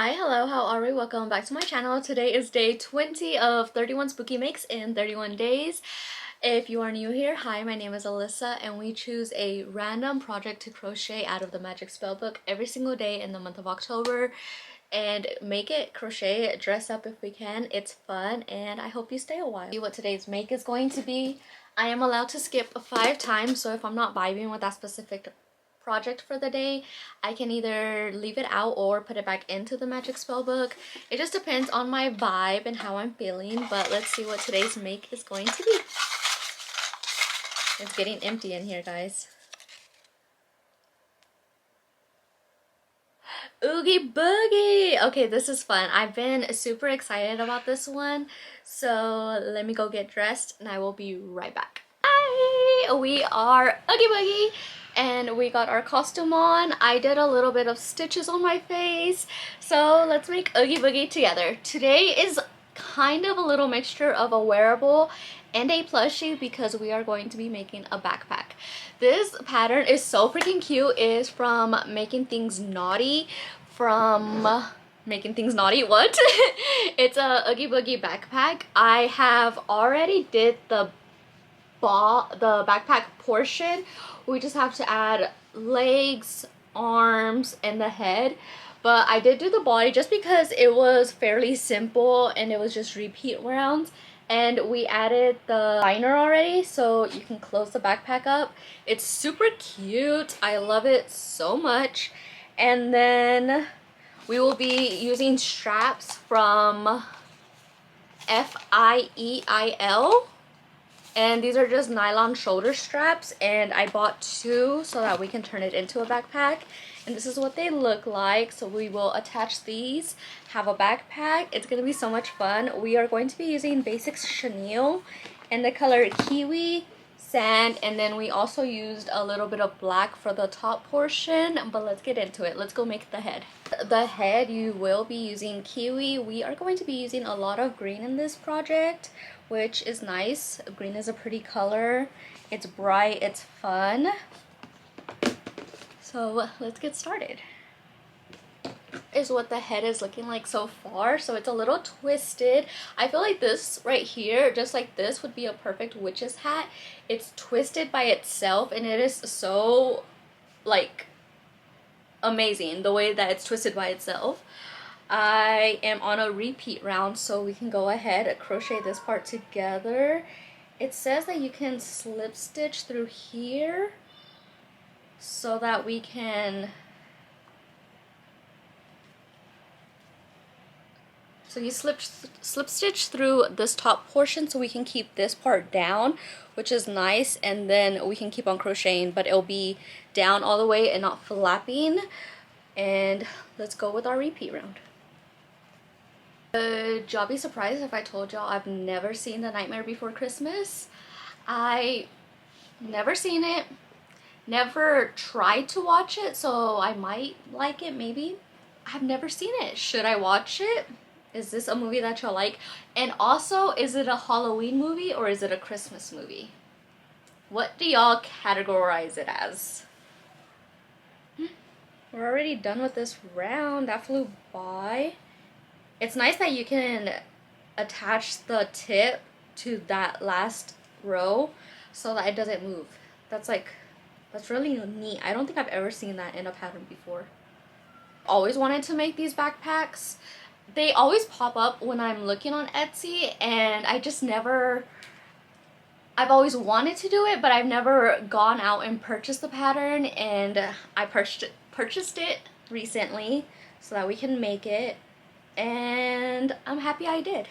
Hi, hello, how are we? Welcome back to my channel. Today is day 20 of 31 spooky makes in 31 days. If you are new here, hi, my name is Alyssa and we choose a random project to crochet out of the magic spellbook every single day in the month of October and make it, crochet it, dress up if we can. It's fun and I hope you stay a while. See what today's make is going to be. I am allowed to skip 5 times, so if I'm not vibing with that specific project for the day, I can either leave it out or put it back into the magic spellbook. It just depends on my vibe and how I'm feeling, but let's see what today's make is going to be. It's getting empty in here, guys. Oogie boogie! Okay, this is fun. I've been super excited about this one, so let me go get dressed and I will be right back. Hi! We are Oogie boogie and we got our costume on. I did a little bit of stitches on my face, so let's make Oogie boogie together. Today is kind of a little mixture of a wearable and a plushie because we are going to be making a backpack. This pattern is so freaking cute. It is from Making Things Naughty. What? It's a Oogie Boogie backpack. I have already did the backpack portion. We just have to add legs, arms, and the head. But I did do the body just because it was fairly simple and it was just repeat rounds. And we added the liner already, so you can close the backpack up. It's super cute. I love it so much. And then we will be using straps from FIEEEEE. And these are just nylon shoulder straps, and I bought 2 so that we can turn it into a backpack. And this is what they look like. So we will attach these, have a backpack. It's gonna be so much fun. We are going to be using Basics Chenille in the color Kiwi, Sand, and then we also used a little bit of black for the top portion. But let's get into it. Let's go make the head. The head, you will be using Kiwi. We are going to be using a lot of green in this project, which is nice. Green is a pretty color. It's bright, it's fun. So let's get started. Is what the head is looking like so far. So it's a little twisted. I feel like this right here, just like this, would be a perfect witch's hat. It's twisted by itself and it is so like amazing the way that it's twisted by itself. I am on a repeat round, so we can go ahead and crochet this part together. It says that you can slip stitch through here so that we can, so you slip stitch through this top portion so we can keep this part down, which is nice, and then we can keep on crocheting, but it'll be down all the way and not flapping. And let's go with our repeat round. Would y'all be surprised if I told y'all I've never seen The Nightmare Before Christmas? I never seen it, never tried to watch it, so I might like it maybe. I've never seen it. Should I watch it? Is this a movie that y'all like? And also, is it a Halloween movie or is it a Christmas movie? What do y'all categorize it as? We're already done with this round. That flew by. It's nice that you can attach the tip to that last row so that it doesn't move. That's really neat. I don't think I've ever seen that in a pattern before. Always wanted to make these backpacks. They always pop up when I'm looking on Etsy, and I just never, I've always wanted to do it, but I've never gone out and purchased the pattern, and I purchased it recently so that we can make it, and I'm happy I did.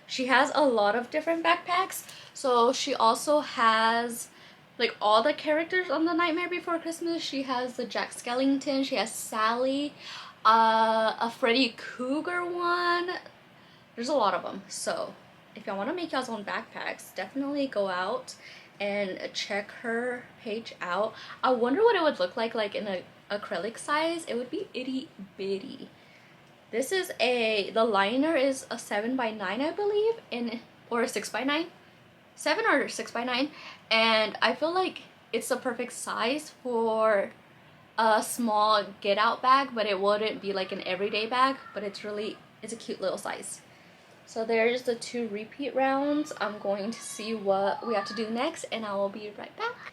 She has a lot of different backpacks, so she also has like all the characters on The Nightmare Before Christmas. She has the Jack Skellington, she has Sally, a Freddy Krueger one. There's a lot of them. So if y'all want to make y'all's own backpacks, definitely go out and check her page out. I wonder what it would look like in an acrylic size. It would be itty bitty. This is the liner is a 7x9, I believe, or a 6x9. 7 or 6x9, and I feel like it's the perfect size for a small get out bag, but it wouldn't be like an everyday bag, but it's a cute little size. So there's the 2 repeat rounds. I'm going to see what we have to do next, and I will be right back.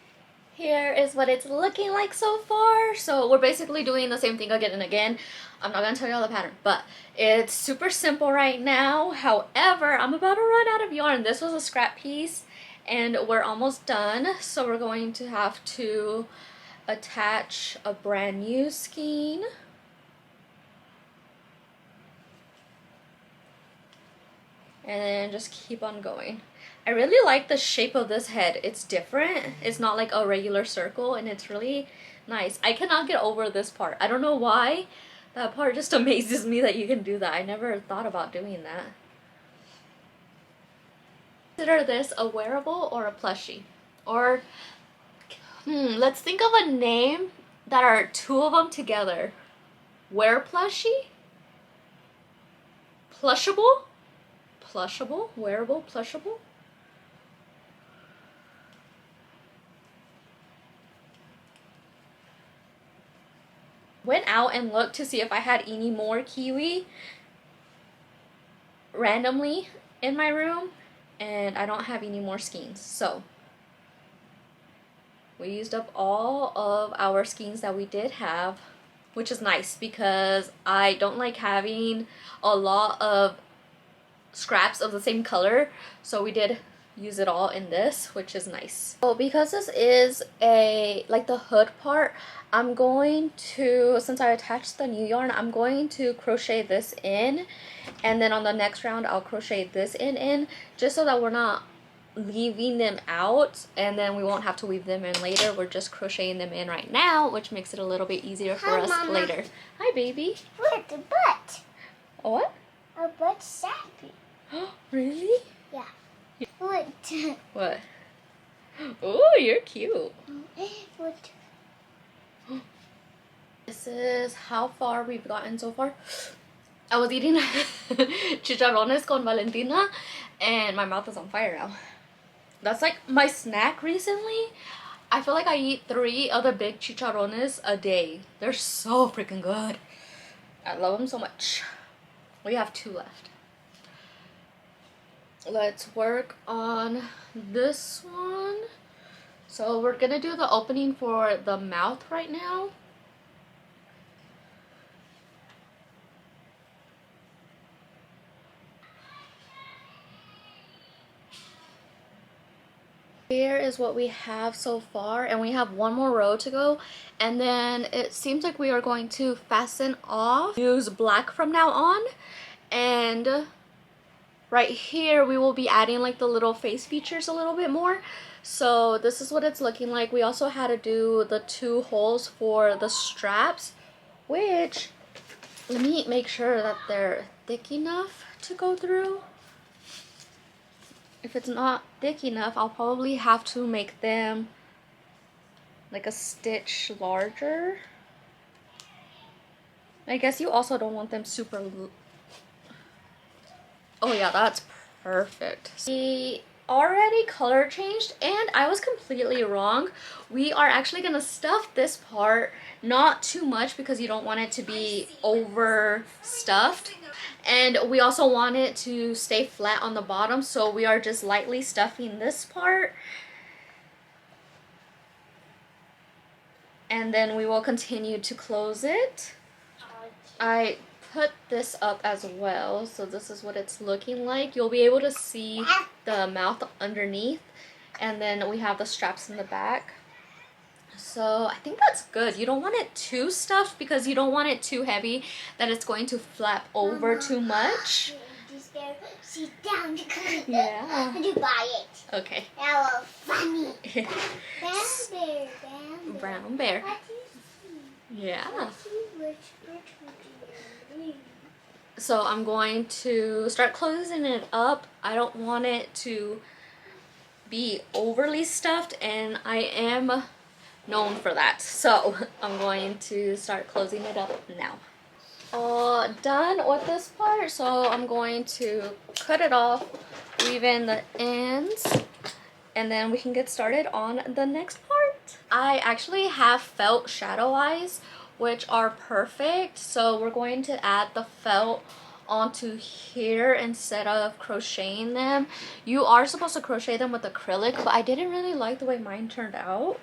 Here is what it's looking like so far. So we're basically doing the same thing again and again. I'm not gonna tell you all the pattern, but it's super simple right now. However, I'm about to run out of yarn. This was a scrap piece and we're almost done. So we're going to have to attach a brand new skein. And then just keep on going. I really like the shape of this head. It's different. It's not like a regular circle, and it's really nice. I cannot get over this part. I don't know why. That part just amazes me that you can do that. I never thought about doing that. Consider this a wearable or a plushie? Or, let's think of a name that are 2 of them together. Wear plushie? Plushable? Plushable? Wearable? Plushable? Went out and looked to see if I had any more kiwi randomly in my room, and I don't have any more skeins. So we used up all of our skeins that we did have, which is nice because I don't like having a lot of scraps of the same color, so we did use it all in this, which is nice. So because this is like the hood part, I'm going to, since I attached the new yarn, I'm going to crochet this in, and then on the next round I'll crochet this in just so that we're not leaving them out and then we won't have to weave them in later. We're just crocheting them in right now, which makes it a little bit easier for us Mama. Later. Hi, baby. Look, the butt. A what? A butt sappy. Really? Yeah. What? What? Oh, you're cute. What? This is how far we've gotten so far. I was eating chicharrones con Valentina and my mouth is on fire now. That's like my snack recently. I feel like I eat 3 of the big chicharrones a day. They're so freaking good. I love them so much. We have 2 left. Let's work on this one. So we're gonna do the opening for the mouth right now. Here is what we have so far, and we have 1 more row to go, and then it seems like we are going to fasten off, use black from now on, and right here we will be adding like the little face features a little bit more. So this is what it's looking like. We also had to do the 2 holes for the straps, which, let me make sure that they're thick enough to go through. If it's not thick enough, I'll probably have to make them like a stitch larger. I guess you also don't want them super... Oh yeah, that's perfect. We already color changed and I was completely wrong. We are actually gonna stuff this part, not too much because you don't want it to be overstuffed. And we also want it to stay flat on the bottom, so we are just lightly stuffing this part. And then we will continue to close it. I put this up as well, so this is what it's looking like. You'll be able to see the mouth underneath, and then we have the straps in the back. So I think that's good. You don't want it too stuffed because you don't want it too heavy that it's going to flap over too much. Sit down. Yeah. You buy it. Okay. That was funny. Brown bear. Brown bear. Yeah. So I'm going to start closing it up. I don't want it to be overly stuffed, and I am known for that. So I'm going to start closing it up now. All done with this part, so I'm going to cut it off, weave in the ends, and then we can get started on the next part. I actually have felt shadow eyes, which are perfect. So we're going to add the felt onto here instead of crocheting them. You are supposed to crochet them with acrylic, but I didn't really like the way mine turned out.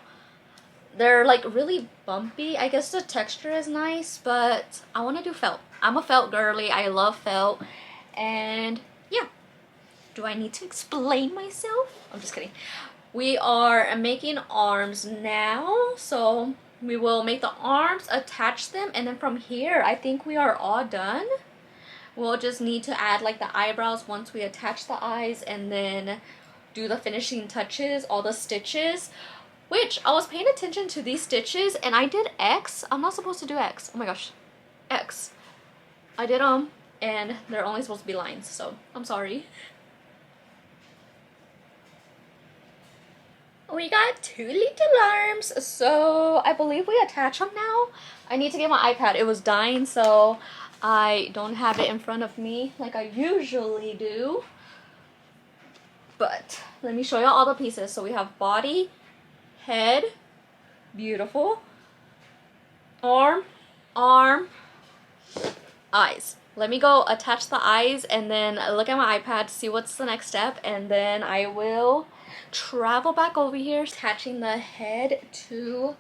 They're like really bumpy. I guess the texture is nice, but I want to do felt. I'm a felt girly. I love felt. And yeah, do I need to explain myself? I'm just kidding. We are making arms now, so we will make the arms, attach them, and then from here I think we are all done. We'll just need to add like the eyebrows once we attach the eyes, and then do the finishing touches, all the stitches. Which I was paying attention to these stitches and I did X. I'm not supposed to do X. Oh my gosh. X. I did them and they're only supposed to be lines, so I'm sorry. We got 2 little arms, so I believe we attach them now. I need to get my iPad. It was dying, so I don't have it in front of me like I usually do. But let me show you all the pieces. So we have body, head, beautiful, arm, eyes. Let me go attach the eyes and then look at my iPad, see what's the next step, and then I will travel back over here, attaching the head to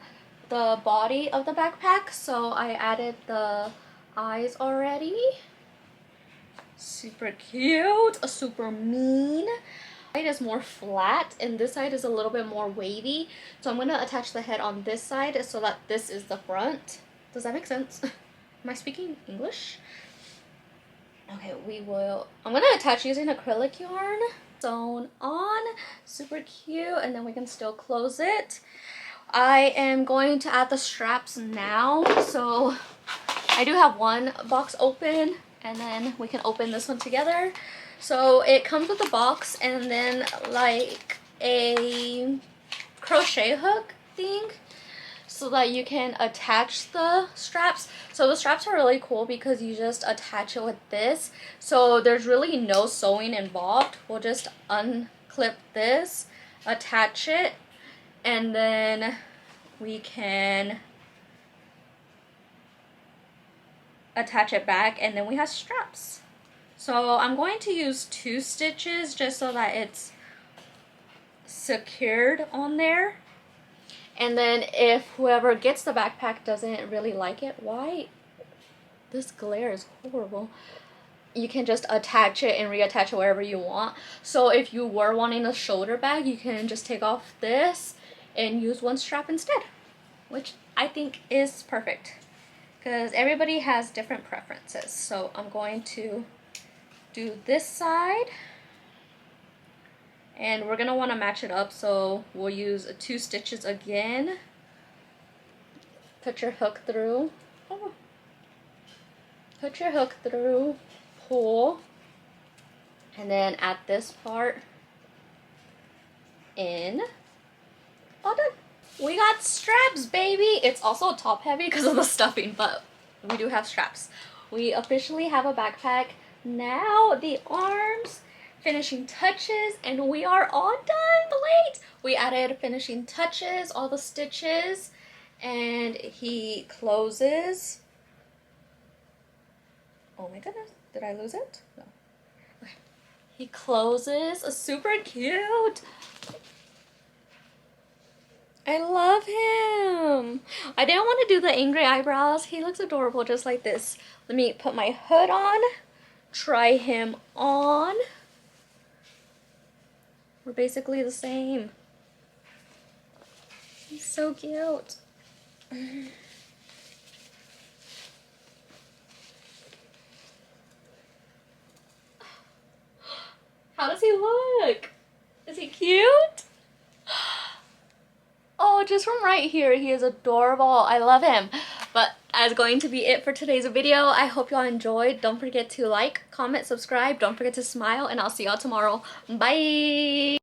the body of the backpack. So I added the eyes already. Super cute, super mean. This side is more flat and this side is a little bit more wavy, so I'm going to attach the head on this side so that this is the front. Does that make sense? Am I speaking English? Okay, I'm going to attach using acrylic yarn. Sewn on, super cute, and then we can still close it. I am going to add the straps now, so I do have one box open and then we can open this one together. So it comes with a box and then like a crochet hook thing so that you can attach the straps. So the straps are really cool because you just attach it with this. So there's really no sewing involved. We'll just unclip this, attach it, and then we can attach it back, and then we have straps. So I'm going to use 2 stitches just so that it's secured on there. And then if whoever gets the backpack doesn't really like it, why? This glare is horrible. You can just attach it and reattach it wherever you want. So if you were wanting a shoulder bag, you can just take off this and use one strap instead, which I think is perfect because everybody has different preferences. So I'm going to do this side and we're gonna want to match it up, so we'll use 2 stitches again. Put your hook through, put your hook through, pull, and then add this part in. All done. We got straps, baby. It's also top heavy because of the stuffing, but we do have straps. We officially have a backpack. Now the arms, finishing touches, and we are all done. Late. We added finishing touches, all the stitches, and he closes. Oh my goodness, did I lose it? No. Okay. He closes, super cute. I love him. I didn't want to do the angry eyebrows. He looks adorable just like this. Let me put my hood on, try him on. We're basically the same. He's so cute. How does he look? Is he cute? Oh, just from right here, he is adorable. I love him. But that's going to be it for today's video. I hope y'all enjoyed. Don't forget to like, comment, subscribe. Don't forget to smile, and I'll see y'all tomorrow. Bye!